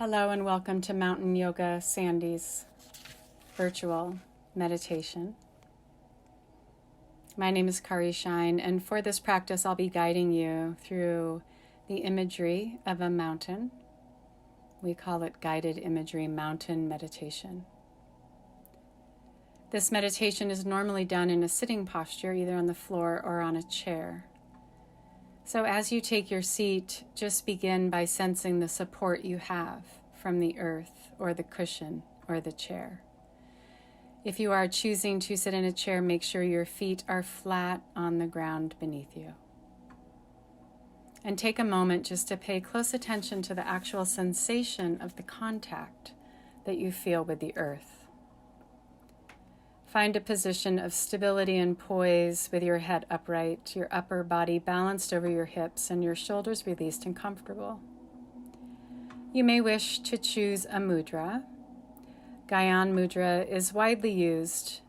Hello and welcome to Mountain Yoga Sandy's virtual meditation. My name is Kari, Schein, and for this practice I'll be guiding you through the imagery of a mountain. We call it guided imagery mountain meditation. This meditation is normally done in a sitting posture, either on the floor or on a chair. So as you take your seat, just begin by sensing the support you have from the earth or the cushion or the chair. If you are choosing to sit in a chair, make sure your feet are flat on the ground beneath you. And take a moment just to pay close attention to the actual sensation of the contact that you feel with the earth. Find a position of stability and poise with your head upright, your upper body balanced over your hips, and your shoulders released and comfortable. You may wish to choose a mudra. Gyan mudra is widely used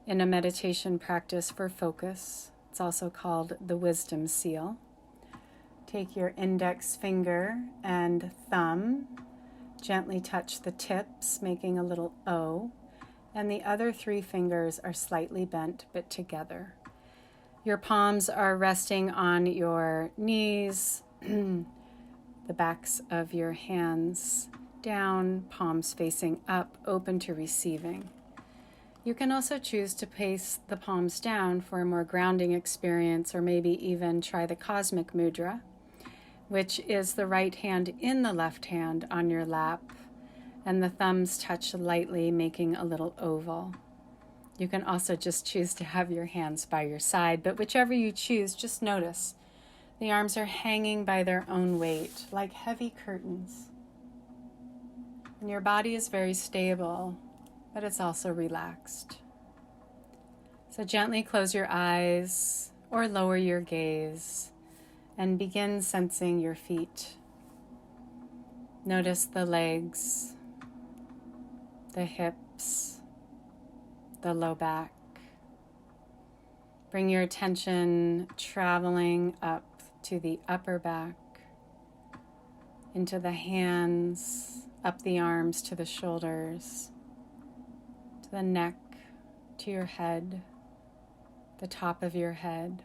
in a meditation practice for focus. It's also called the wisdom seal. Take your index finger and thumb, gently touch the tips, making a little O. And the other three fingers are slightly bent but together. Your palms are resting on your knees, the backs of your hands down, palms facing up, open to receiving. You can also choose to place the palms down for a more grounding experience, or maybe even try the cosmic mudra, which is the right hand in the left hand on your lap, and the thumbs touch lightly, making a little oval. You can also just choose to have your hands by your side, but whichever you choose, just notice the arms are hanging by their own weight, like heavy curtains. And your body is very stable, but it's also relaxed. So gently close your eyes or lower your gaze and begin sensing your feet. Notice the legs, the hips, the low back. Bring your attention traveling up to the upper back, into the hands, up the arms to the shoulders, to the neck, to your head, the top of your head.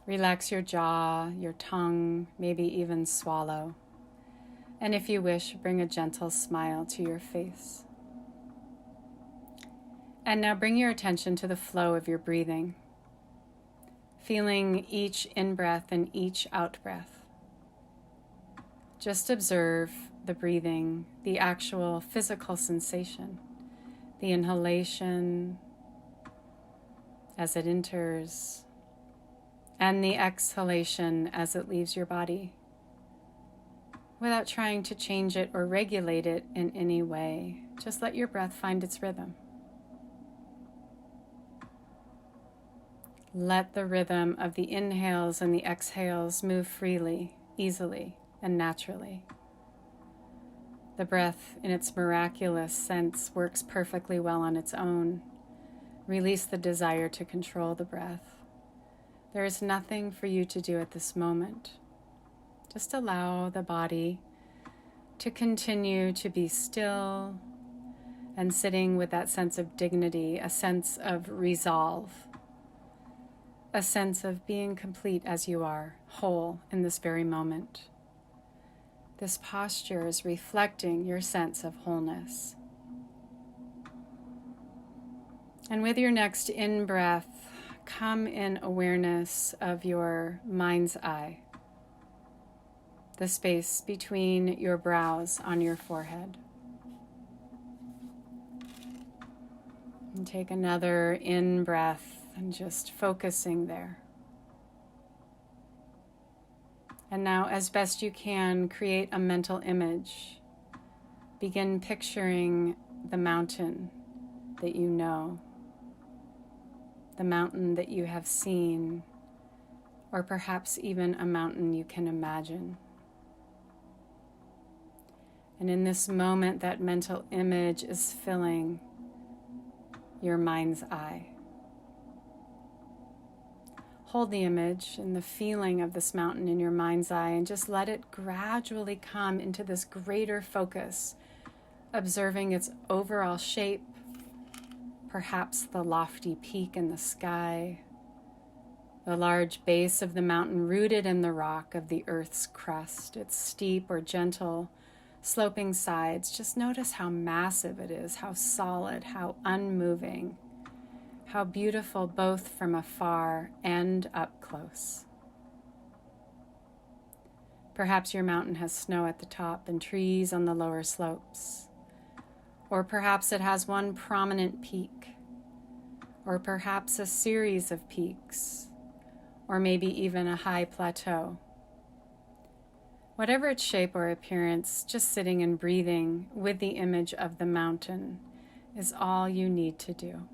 Relax your jaw, your tongue, maybe even swallow. And if you wish, bring a gentle smile to your face. And now bring your attention to the flow of your breathing, feeling each in-breath and each out-breath. Just observe the breathing, the actual physical sensation, the inhalation as it enters, and the exhalation as it leaves your body, without trying to change it or regulate it in any way. Just let your breath find its rhythm. Let the rhythm of the inhales and the exhales move freely, easily, and naturally. The breath, in its miraculous sense, works perfectly well on its own. Release the desire to control the breath. There is nothing for you to do at this moment. Just allow the body to continue to be still and sitting with that sense of dignity, a sense of resolve, a sense of being complete as you are, whole in this very moment. This posture is reflecting your sense of wholeness. And with your next in-breath, come in awareness of your mind's eye, the space between your brows on your forehead. And take another in-breath and just focusing there. And now, as best you can, create a mental image. Begin picturing the mountain that you know, the mountain that you have seen, or perhaps even a mountain you can imagine. And in this moment, that mental image is filling your mind's eye. hold the image and the feeling of this mountain in your mind's eye and just let it gradually come into this greater focus, observing its overall shape, perhaps the lofty peak in the sky, the large base of the mountain rooted in the rock of the earth's crust, its steep or gentle sloping sides. Just notice how massive it is, how solid, how unmoving, how beautiful both from afar and up close. Perhaps your mountain has snow at the top and trees on the lower slopes. Or perhaps it has one prominent peak. Or perhaps a series of peaks. Or maybe even a high plateau. Whatever its shape or appearance, just sitting and breathing with the image of the mountain is all you need to do.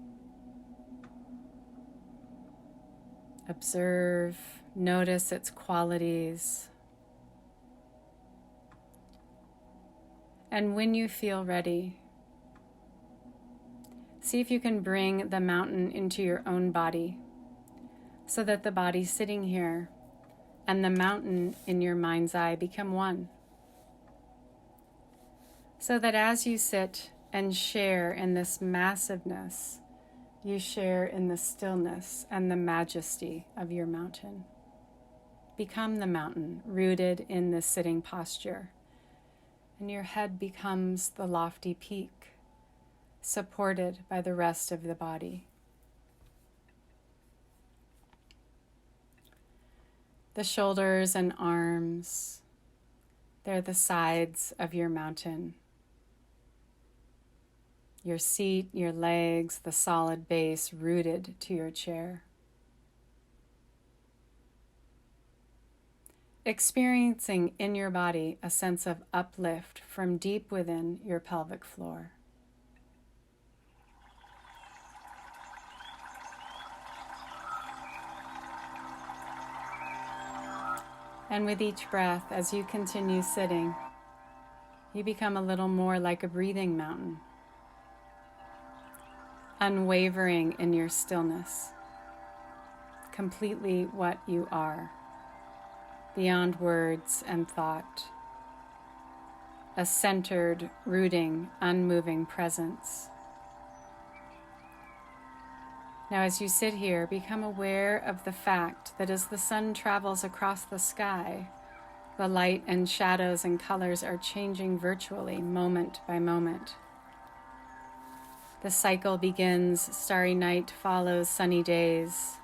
Observe, notice its qualities. And when you feel ready, see if you can bring the mountain into your own body so that the body sitting here and the mountain in your mind's eye become one. So that as you sit and share in this massiveness, you share in the stillness and the majesty of your mountain. Become the mountain rooted in this sitting posture, and your head becomes the lofty peak, supported by the rest of the body. The shoulders and arms, they're the sides of your mountain. Your seat, your legs, the solid base rooted to your chair. Experiencing in your body a sense of uplift from deep within your pelvic floor. And with each breath, as you continue sitting, you become a little more like a breathing mountain, unwavering in your stillness, completely what you are, beyond words and thought, a centered, rooting, unmoving presence. Now, as you sit here, become aware of the fact that as the sun travels across the sky, the light and shadows and colors are changing virtually, moment by moment. The cycle begins, starry night follows sunny days,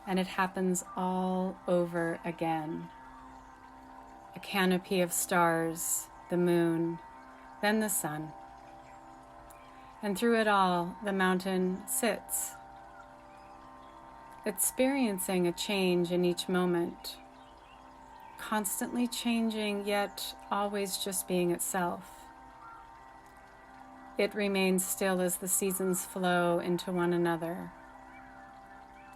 and it happens all over again. A canopy of stars, the moon, then the sun. And through it all, the mountain sits, experiencing a change in each moment, constantly changing, yet always just being itself. It remains still as the seasons flow into one another.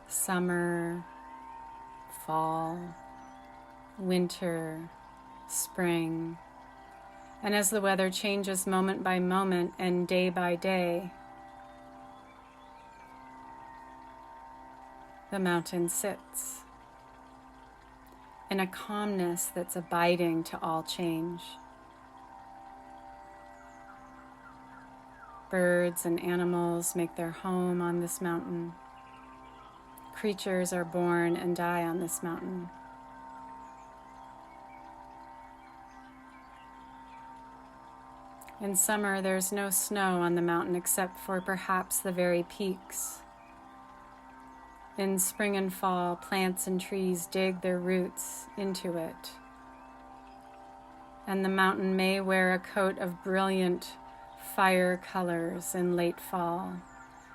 Summer, fall, winter, spring. And as the weather changes moment by moment and day by day, the mountain sits in a calmness that's abiding to all change. Birds and animals make their home on this mountain. Creatures are born and die on this mountain. In summer, there's no snow on the mountain except for perhaps the very peaks. In spring and fall, plants and trees dig their roots into it. And the mountain may wear a coat of brilliant fire colors in late fall,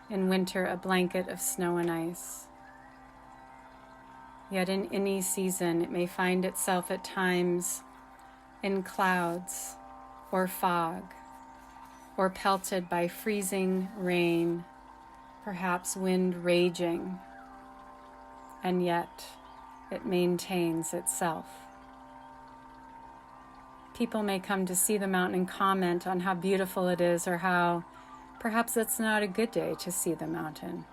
in winter a blanket of snow and ice. Yet in any season, it may find itself at times in clouds or fog, or pelted by freezing rain, perhaps wind raging, and yet it maintains itself. People may come to see the mountain and comment on how beautiful it is, or how perhaps it's not a good day to see the mountain.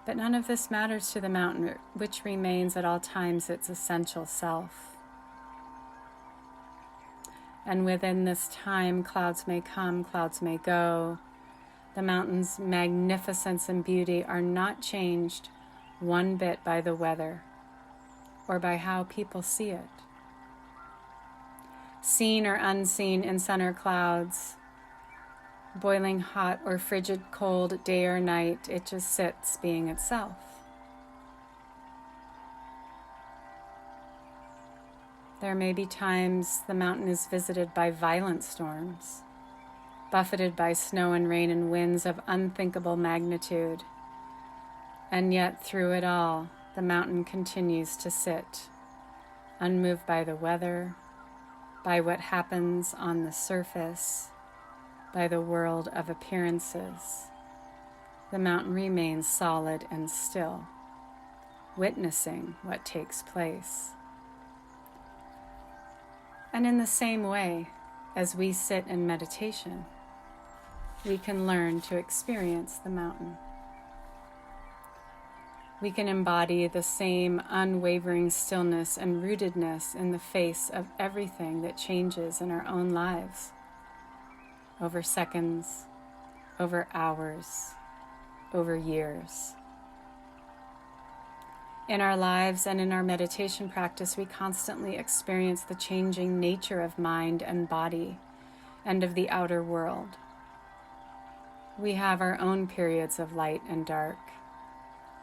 But none of this matters to the mountain, which remains at all times its essential self. And within this time, clouds may come, clouds may go. The mountain's magnificence and beauty are not changed one bit by the weather or by how people see it. Seen or unseen in sun or clouds, boiling hot or frigid cold, day or night, it just sits being itself. There may be times the mountain is visited by violent storms, buffeted by snow and rain and winds of unthinkable magnitude. And yet through it all, the mountain continues to sit, unmoved by the weather, by what happens on the surface, by the world of appearances. The mountain remains solid and still, witnessing what takes place. And in the same way, as we sit in meditation, we can learn to experience the mountain. We can embody the same unwavering stillness and rootedness in the face of everything that changes in our own lives, over seconds, over hours, over years. In our lives and in our meditation practice, we constantly experience the changing nature of mind and body and of the outer world. We have our own periods of light and dark,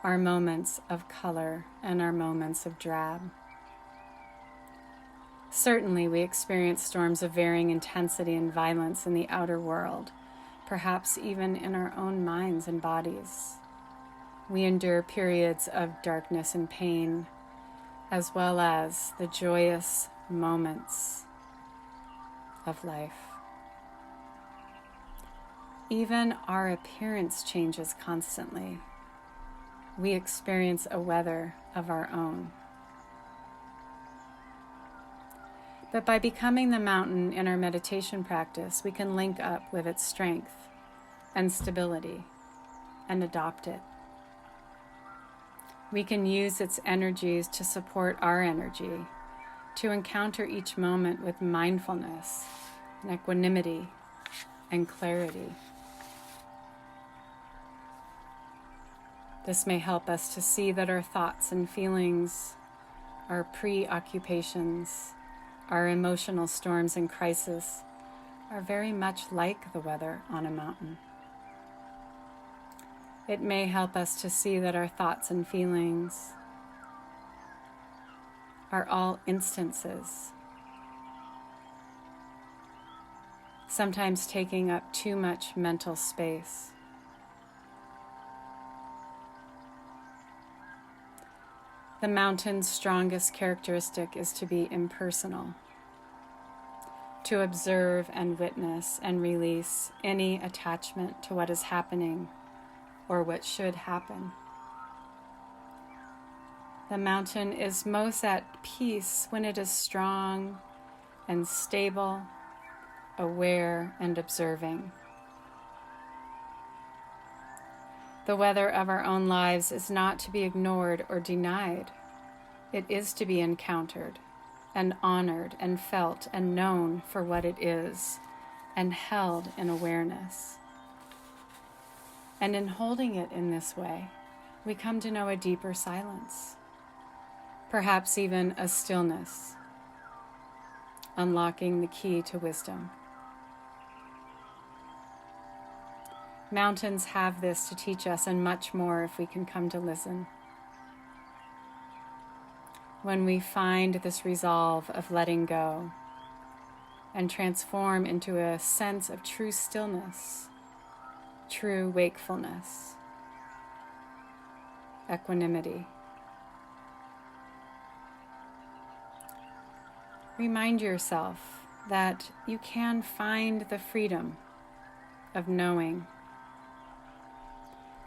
our moments of color and our moments of drab. Certainly, we experience storms of varying intensity and violence in the outer world, perhaps even in our own minds and bodies. We endure periods of darkness and pain, as well as the joyous moments of life. Even our appearance changes constantly. We experience a weather of our own. But by becoming the mountain in our meditation practice, we can link up with its strength and stability and adopt it. We can use its energies to support our energy, to encounter each moment with mindfulness and equanimity and clarity. This may help us to see that our thoughts and feelings, our preoccupations, our emotional storms and crises are very much like the weather on a mountain. It may help us to see that our thoughts and feelings are all instances, sometimes taking up too much mental space. The mountain's strongest characteristic is to be impersonal, to observe and witness and release any attachment to what is happening or what should happen. The mountain is most at peace when it is strong and stable, aware and observing. The weather of our own lives is not to be ignored or denied. It is to be encountered and honored and felt and known for what it is and held in awareness. And in holding it in this way, we come to know a deeper silence, perhaps even a stillness, unlocking the key to wisdom. Mountains have this to teach us and much more if we can come to listen. When we find this resolve of letting go and transform into a sense of true stillness, true wakefulness, equanimity. Remind yourself that you can find the freedom of knowing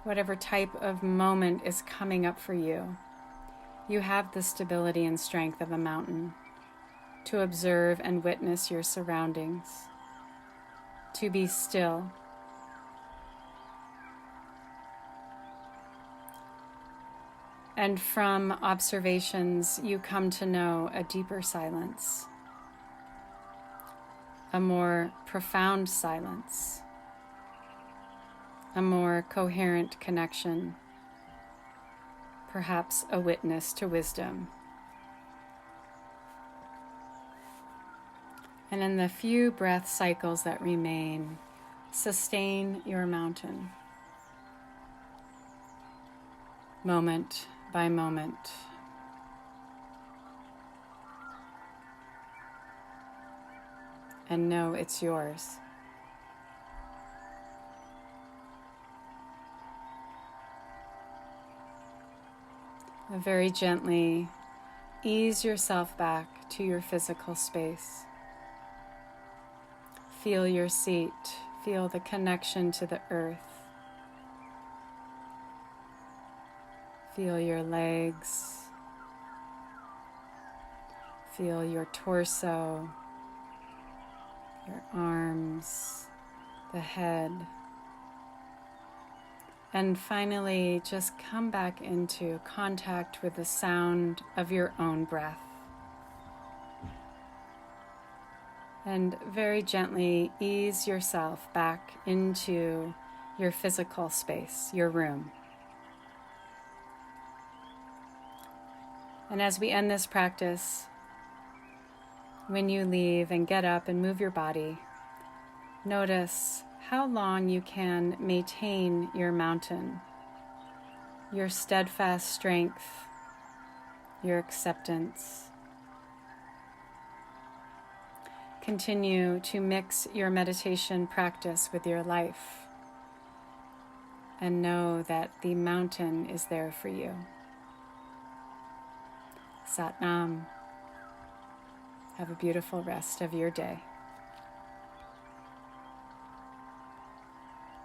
whatever type of moment is coming up for you. You have the stability and strength of a mountain to observe and witness your surroundings, to be still, And from observations, you come to know a deeper silence, a more profound silence, a more coherent connection, perhaps a witness to wisdom. And in the few breath cycles that remain, sustain your mountain, moment by moment. And know it's yours. And very gently ease yourself back to your physical space. Feel your seat, feel the connection to the earth. Feel your legs, feel your torso, your arms, the head. And finally, just come back into contact with the sound of your own breath. And very gently ease yourself back into your physical space, your room. And as we end this practice, when you leave and get up and move your body, notice how long you can maintain your mountain, your steadfast strength, your acceptance. Continue to mix your meditation practice with your life and know that the mountain is there for you. Sat Nam. Have a beautiful rest of your day.